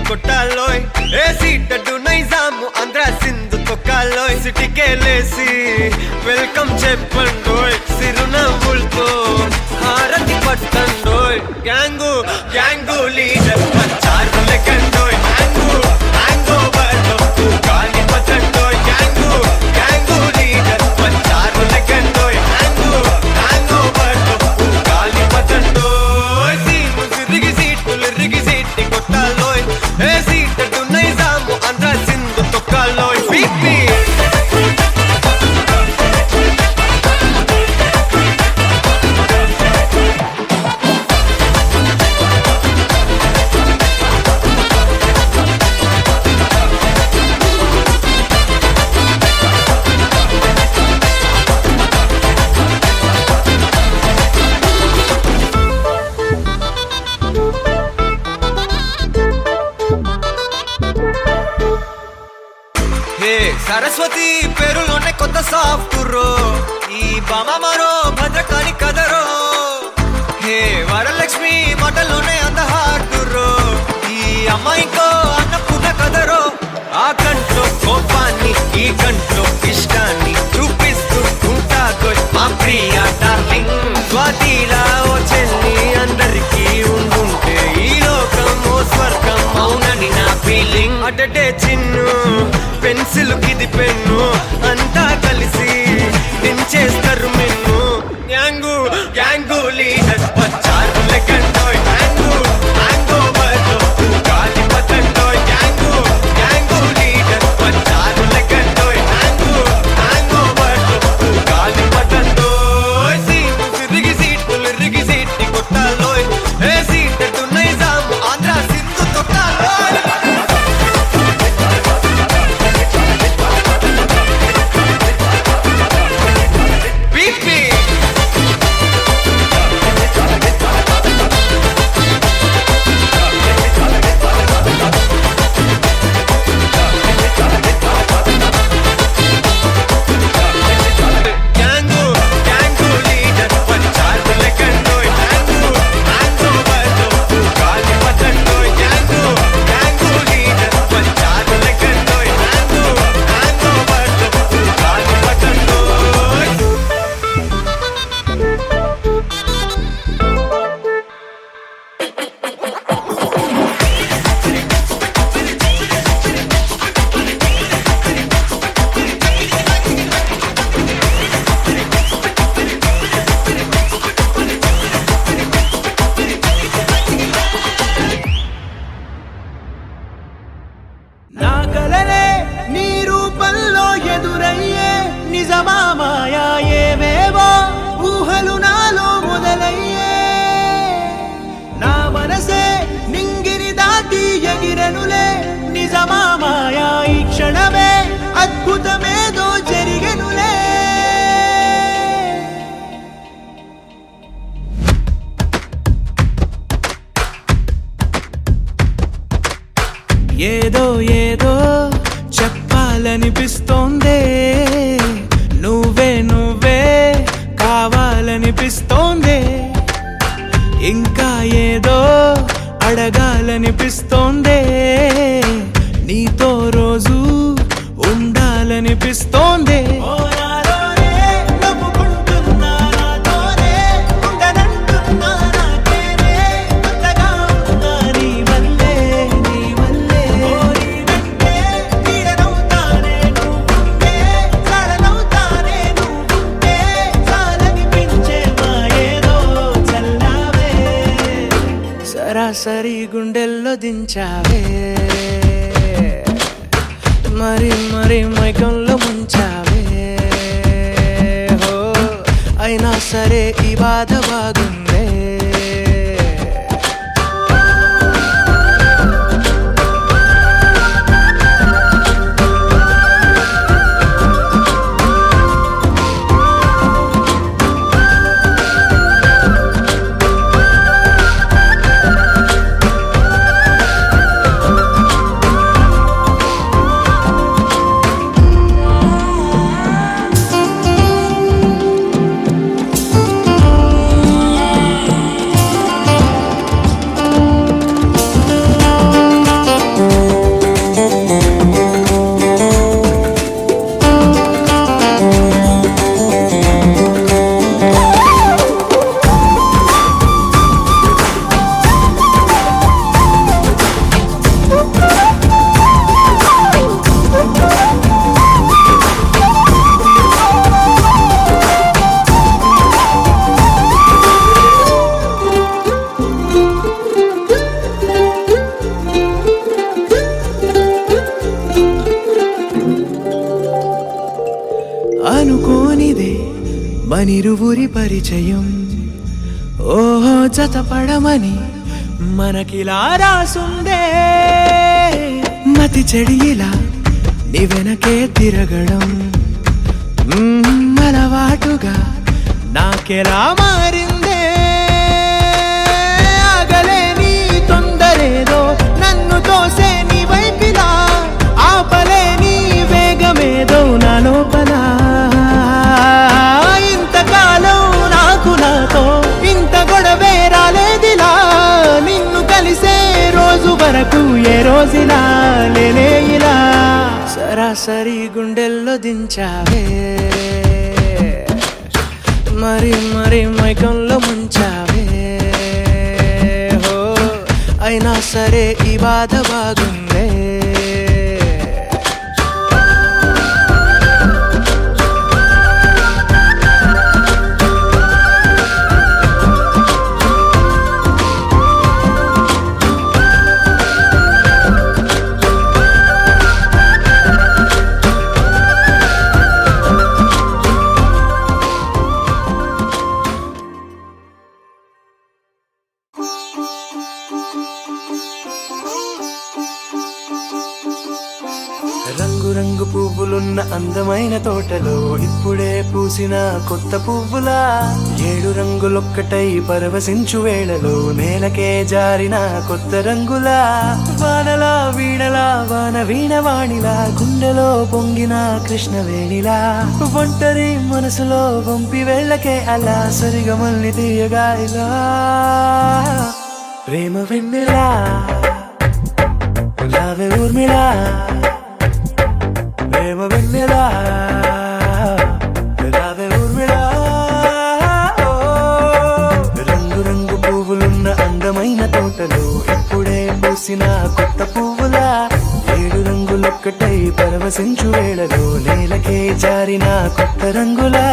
కొట్టాలోయ్ AC టడ్డు Nizam Andhra Sindhu తొక్కాలోయ్ సిటీకే లేసి welcome చెప్పండోయ్ సిరునవ్వులతో హారతి పట్టండోయ్ gang gang leader పంచారు లెక్కండోయ్ హ్యాంగు హ్యాంగ్ ఓవర్లో గాలి పట్టండోయ్ గ్యాంగు గ్యాంగు లీడర్ పంచారు లెక్కండోయ్ హ్యాంగు హ్యాంగ్ ఓవర్లో గాలి పట్టండోయ్ సీము సిరిగి సీటి కొట్టాలోయ్ ఏ సీటడు నైజాము ఆంధ్ర సింధు తొక్కాలోయ్ పీపీ సరస్వతి పేరులోనే కొత్త సాఫ్ట్రో ఈ బామ మరో భద్రకాళి కదరో హే వరలక్ష్మి మాటలోనే అందహార్దురో ఈ అమ్మాయికో అన్నపూర్ణ కదరో ఆ కంట్లో కోపాన్ని ఈ కంట్లో ఇష్టాన్ని చూపిస్తూ ఉంటాగో మా ప్రియ డార్లింగ్ స్వాతిలా ఓ చెల్లి అందరికీ ఉండుంటే ఈ లోకం ఓ స్వర్గం అవునని నా ఫీలింగ్ అటటే చిన్ను పెన్సిల్ కిది పెన్ను అంతా కలిసి దించేస్తారు మిన్ను గ్యాంగు గ్యాంగు లీడర్ వచ్చారు లెక్కండోయ్ హ్యాంగు హ్యాంగ్ ఓవర్లో గాలి పట్టండోయ్ గ్యాంగు గ్యాంగు లీడర్ వచ్చారు లెక్కండోయ్ హ్యాంగు హ్యాంగ్ ఓవర్లో గాలి పట్టండోయ్ సీము సిరిగి సీటి కొట్టాలోయ్ ఏ సీటడు నైజాము ఆంధ్ర సింధు తొక్కాలోయ్ అద్భుతమేదో జరిగెనులే ఏదో ఏదో చెప్పాలనిపిస్తోందే నువ్వే నువ్వే కావాలనిపిస్తోందే ఇంకా ఏదో అడగాలనిపిస్తోందే నీతో రోజు ఉండాలనిపిస్తోందే సరాసరి గుండెల్లో దించావే మరి మరి మైకంలో ముంచావే హో అయినా సరే ఈ బాధ బాగుందే మనిరువురి పరిచయం ఓహో జతపడమని మనకిలా రాసుందే. మతి చెడి ఇలా నీ వెనకే తిరగడం అలవాటుగా నాకెలా మారిందే. ఆగలేని తొందరేదో నన్ను తోసే నీ వైపిలా, ఆపలేని వేగమేదో నా లోపల. ఇంతకాలం నాకు నాతో ఇంత గొడవే రాలేదిలా, నిన్ను కలిసే రోజు వరకు ఏ రోజులా లేనే ఇలా. సరాసరి గుండెల్లో దించావే, మరి మరి మైకంలో ముంచావే. హో అయినా సరే ఈ బాధ బాగుందే. రంగు రంగు పువ్వులున్న అందమైన తోటలో ఇప్పుడే పూసిన కొత్త పువ్వులా, 7 రంగులొక్కటై పరవశించు వేళలో నేలకే జారిన కొత్త రంగులా. వానలా వీణలా వాన వీణవాణిలా గుండెలో పొంగిన కృష్ణవేణిలా, ఒంటరి మనసులో వంపి వెళ్ళకే అలా సరిగమల్ని తీయగా ఇలా. ప్రేమ వెన్నెలా రావే ఊర్మిళా, ప్రేమ వెన్నెలా రావే ఊర్మిళా. రంగు రంగు పువ్వులున్న అందమైన తోటలో ఇప్పుడే పూసిన కొత్త పువ్వులా, 7 రంగులొక్కటై పరవశించు వేళలో నేలకే జారిన కొత్త రంగులా.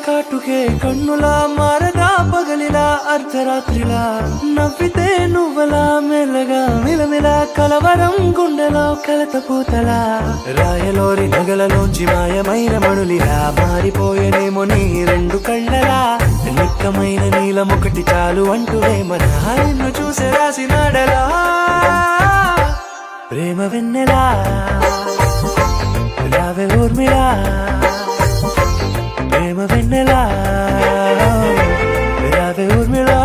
కాటుకే కన్నులా మారగా పగలిలా అర్ధరాత్రిలా, నవ్వితే నువ్వలా మెల్లగా మిలమిలా కలవరం గుండెలో కలత పూతలా. రాయలోరి నగలలోంచి మాయమైన మణులిలా మారిపోయేనేమో నీ 2 కళ్ళలా, నిక్కమైన నీలమొకటి చాలు అంటూ వేమనా నిన్ను చూసే రాసినాడలా. ప్రేమ వెన్నెలా రావే ఊర్మిళా, ప్రేమ వెన్నెలా రావే ఊర్మిళా.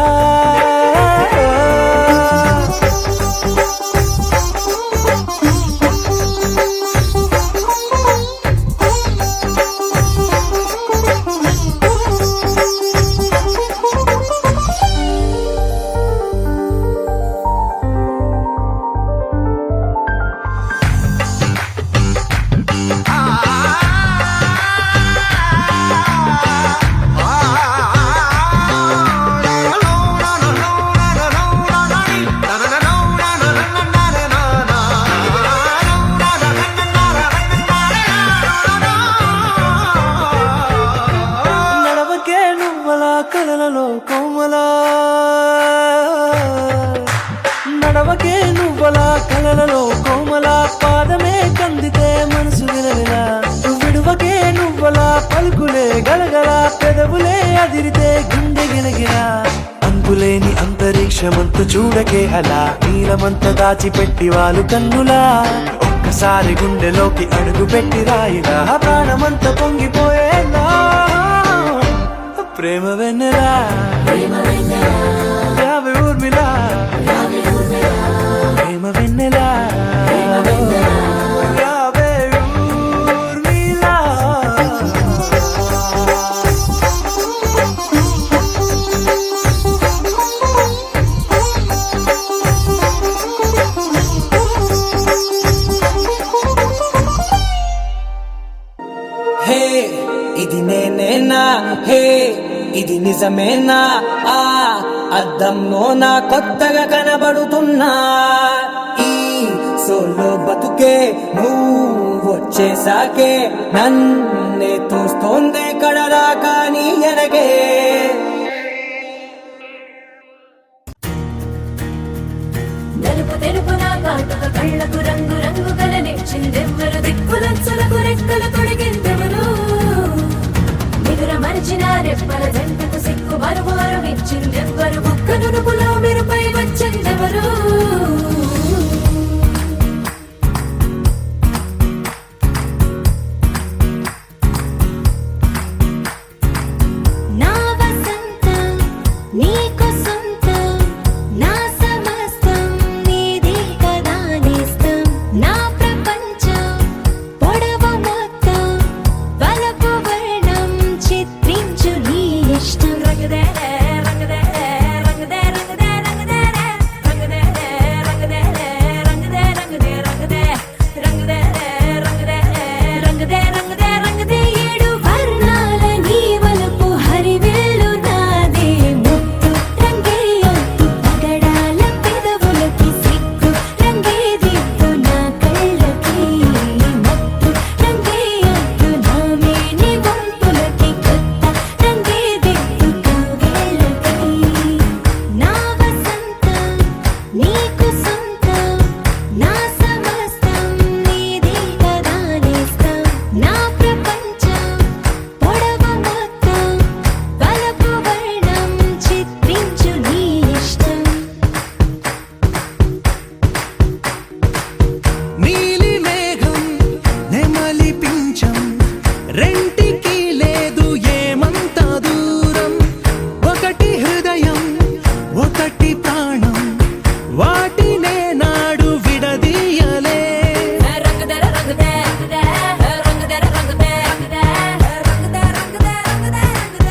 కలలలో కోమలా నడవకే నువ్వలా, కలలలో కోమలా పాదమే కందితే మనసు విలవిలా. విడువకే నువ్వలా పలుకులే గలగల, పెదవులే అదిరితే గుండె గిలగిలా. అంతులేని అంతరిక్షమంత చూడకే అలా, నీలమంత దాచిపెట్టి వాళ్ళు కన్నులా. ఒక్కసారి గుండెలోకి అడుగు పెట్టి రాయిలా, ప్రాణమంత పొంగిపోయేలా. ప్రేమ వెన్నెలా రావే ఊర్మిళా, ప్రేమ వెన్నెలా రావే ఊర్మిళా. హే ఇది నేనేనా, హే ఇది నిజమేనా, అద్దంలో నా కొత్తగా కనబడుతున్నా ఈ సోలో బతుకే నువ్వు వచ్చేసాకే నన్నే తోస్తోందే కడదాకా నీ ఎనగే నలుపు తెలుపు నా కాటుక కళ్ళకు రంగు రంగు కలనిచ్చిందెవ్వరు దిక్కులచ్చులకు రెక్కలు తొడిగిందెవరు నిదుర మరిచిన రెప్పల జంటకు సిక్కు మరువారు ఇచ్చిందెవ్వరు ఒక్క నునుపులో మెరుపై వచ్చిందెవరు నా వసంతం నీకు సొంతం నా సమస్తం నీది కదా నేస్తం నా ప్రపంచం పొడవు మొత్తం వలపు వర్ణం చిత్రించు నీ ఇష్టం రంగుదే రంగుదే రంగుదే రంగుదే రంగుదే రంగుదే రంగుదే రంగుదే రంగుదే రంగుదే రంగుదే రంగుదే రంగుదే రంగుదే రంగుదే ఏడు వర్ణాల నీ వలపు హరివేలు నాదే ముత్తు రంగే ఒత్తు పగడాల పెదవులకి సిగ్గు రంగే దిద్దు నా కళ్ళకి మత్తు రంగే ఒత్తు నా మేని వంపులకి కొత్త రంగే దిద్దు కౌగిళ్ళకి నా వసంతం నీకు సొంతం నా సమస్తం నీది కదా నేస్తం నా ప్రపంచం పొడవు మొత్తం వలపు వర్ణం చిత్రించు నీ ఇష్టం నీలి మేఘం నెమలి పించం రెంటికి లేదు ఏమంత దూరం ఒకటి హృదయం ఒకటి ప్రాణం వాటినే నాడు విడదీయలే రంగుదర రంగుదే రంగుదర రంగుదే రంగుదే రంగుదే రంగుదే రంగుదే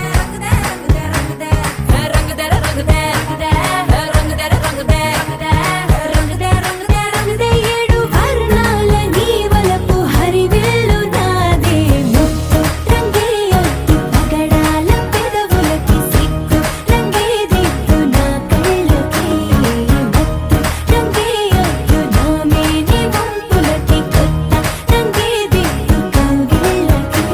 రంగుదే రంగుదర రంగుదే రంగుదర రంగుదే రంగుదే రంగుదే రంగుదే ఏడు వర్ణాల నీ వలపు హరివేలు నాదే ముత్తు రంగే ఒత్తు పగడాల పెదవులకి సిగ్గు రంగే దిద్దు నా కళ్ళకి మత్తు రంగే ఒత్తు నా మేని వంపులకి కొత్త రంగే దిద్దు కౌగిళ్ళకి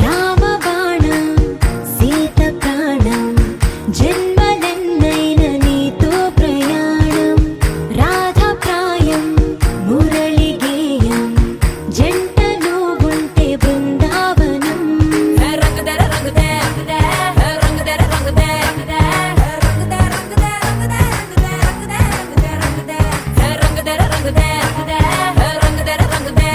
రామబాణం సీత ప్రాణం జన్మలెన్నైన నీతో ప్రయాణం రాధప్రాయం మురళి గేయం జంటలో ఉంటే బృందావనం రంగుదర రంగుదే రంగుదర రంగుదే రంగుదే రంగుదే రంగుదే రంగుదర రంగుదే రంగుదర రంగుదే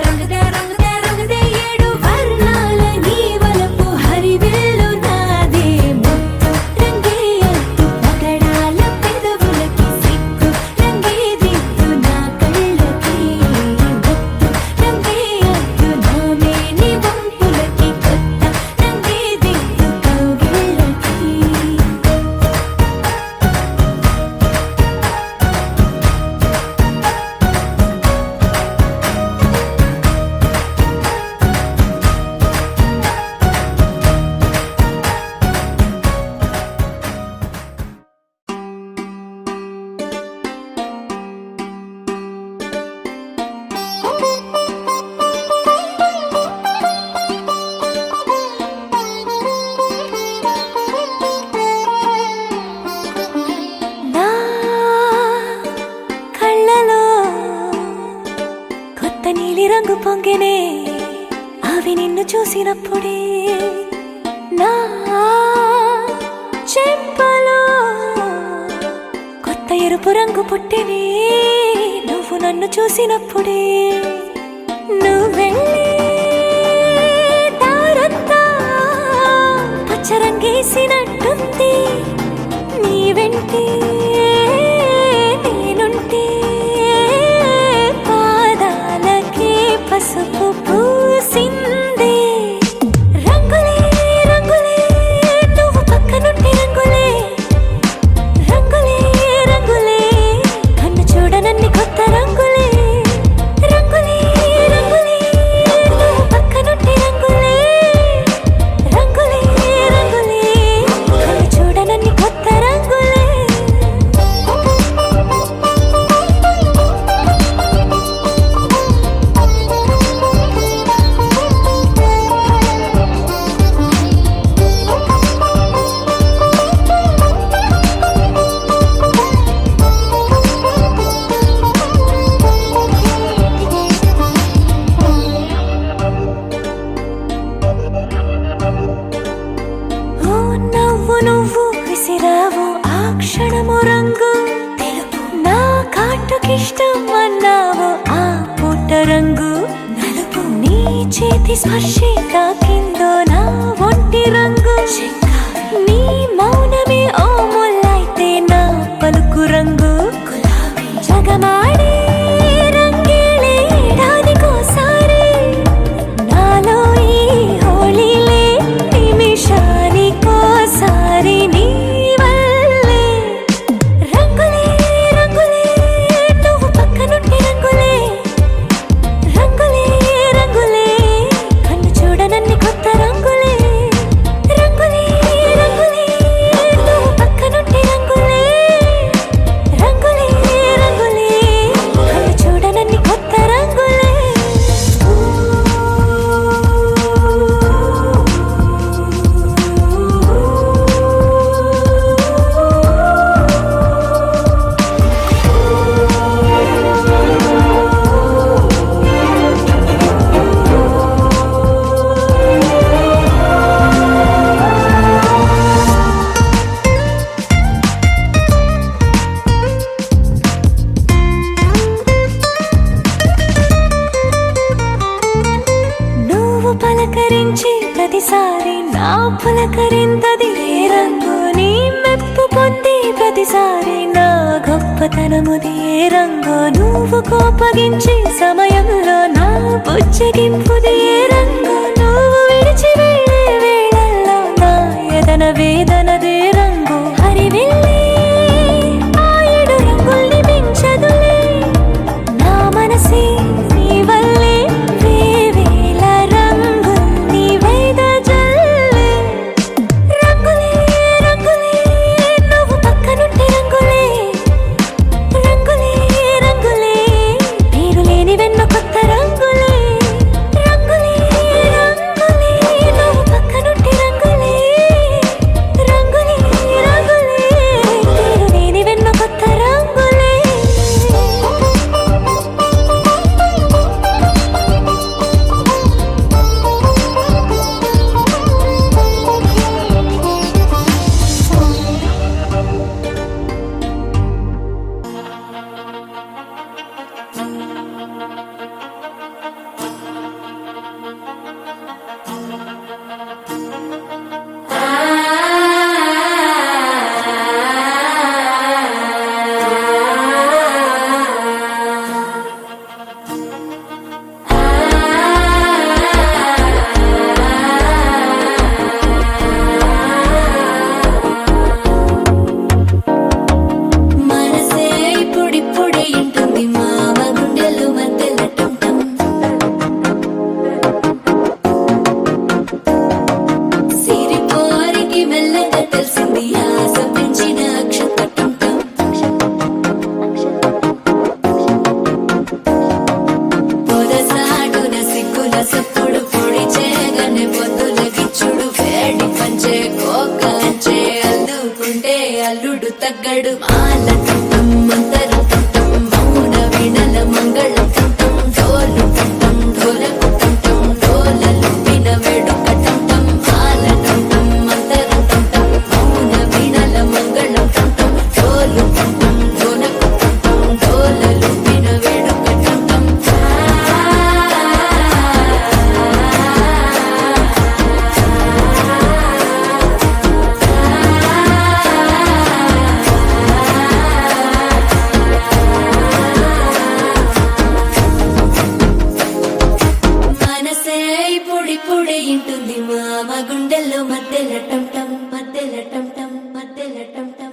రంగుదే రంగుదే రంగుదే ఏడు వర్ణాల నీ వలపు హరివేలు నాదే ముత్తు రంగే ఒత్తు పగడాల పెదవులకి సిగ్గు రంగే దిద్దు నా కళ్ళకి మత్తు రంగే ఒత్తు నా మేని వంపులకి కొత్త రంగే దిద్దు కౌగిళ్ళకి నా కళ్ళలో కొత్త నీలి రంగు పొంగెనే అవి నిన్ను చూసినప్పుడే నా చెంపలో కొత్త ఎరుపు రంగు పుట్టెనే నువ్వు నన్ను చూసినప్పుడే నువ్వెళ్ళే దారంతా పచ్చరంగేసినట్టుంది నీ వెంటే నుదుట రంగు నలుపు, నీ చేతి స్పర్శే తాకిందో నా ఒంటి రంగు, నీ మౌనమే ఓ ముల్లైతే నా పలుకు రంగు గులాబీ, జగమాడే రంగేలే ఏడాదికోసారి, నాలో ఈ హోళీలే నిమిషానికోసారి, నీ వల్లే రంగులే రంగులే నువ్వు పక్కనుంటే రంగులే, రంగులే రంగులే కన్ను చూడనన్ని కొత్త రంగులే, రంగులే రంగులే నువ్వు పక్కనుంటే రంగులే, రంగులే రంగులే కన్ను చూడనన్ని కొత్త రంగులే. నువ్వు పలకరించి ప్రతిసారి నా పులకరింతది ఏ రంగు, నీ మెప్పు పొంది ప్రతిసారి నా గొప్పతనముది ఏ రంగు, నువ్వు కోపగించి సమయంలో నా బుజ్జగింపుది ఏ రంగు, నువ్వు విడిచి వెళ్ళే వేళల్లో నా ఎదన వేదనదే రంగు, హరివిల్లే ఆ ఏడు రంగుల్ని మించదులే, నా మనసే నీ వల్లే వేవేల రంగుల్ని వెదజల్లే, రంగులే రంగులే నువ్వు పక్కనుంటే రంగులే, రంగులే రంగులే పేరు లేని వెన్న కొత్త రంగులే, రంగులే రంగులే నువ్వు పక్కనుంటే రంగులే, రంగులే రంగులే పేరు లేని వెన్న కొత్త రంగులే. మనసే ఇప్పుడిప్పుడే ఇంటుంది మామ గుండెలు మధ్యలో టంటం, సిరిపోరికి మెల్లగా తెలిసింది ఆశ పెంచిన అక్షత టంటం, పొదసాటున సిగ్గుల సప్పుడు పొడి చేయగానే పొద్దుల గిచ్చుడు, వేడి పంచే కోకంచే అల్లుకుంటే అల్లుడు తగ్గడు, మాల టంటం మంతరం టంటం మౌన వినల మంగళం టంటం, డోలు టంటం ఢోలకు టంటం డోలలు విన వేడుక టంటం, మాల టంటం మంతరం టంటం మౌన వినల మంగళం టంటం, డోలు టంటం ఢోలకు టంటం డోలలు విన వేడుక టంటం. మనసే ఇప్పుడిప్పుడే ఇంటుంది మామ గుండెల్లో మధ్యలో టంటం, మధ్యలో టంటం, మధ్యలో టంటం.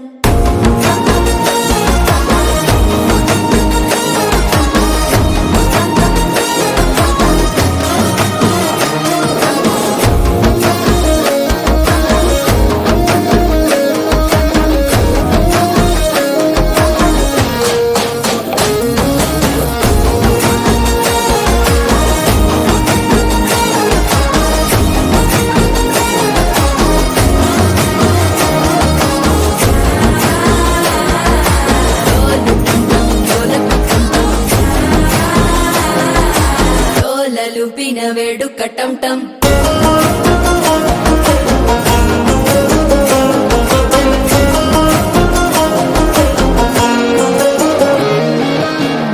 లుపిన వేడుక టంటం.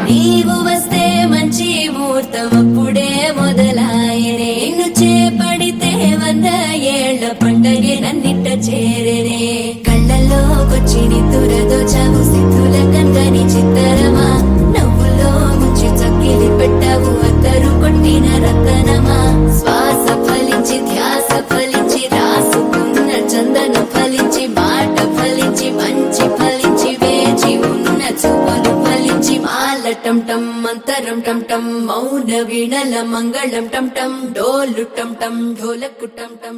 నీవు వస్తే మంచి మూడ్ కన్నిట చేరనే కళ్ళలోకొచ్చి నిద్దురదోచావు సిద్ధుల కందని చిత్తరమా నవ్వులో ముంచి చక్కిలి పెట్టావు అద్దరు కొట్టిన రతనమా శ్వాస ఫలించి ధ్యాస ఫలించి రాసుకున్న చందనం ఫలించి మాట ఫలించి మంచి ఫలించి వేచి ఉన్న చూపులు ఫలించి మాల టం టం మంతరం టం టం మౌన వీణల మంగళం టం టం డోలు టం టం ఢోలకు టం టం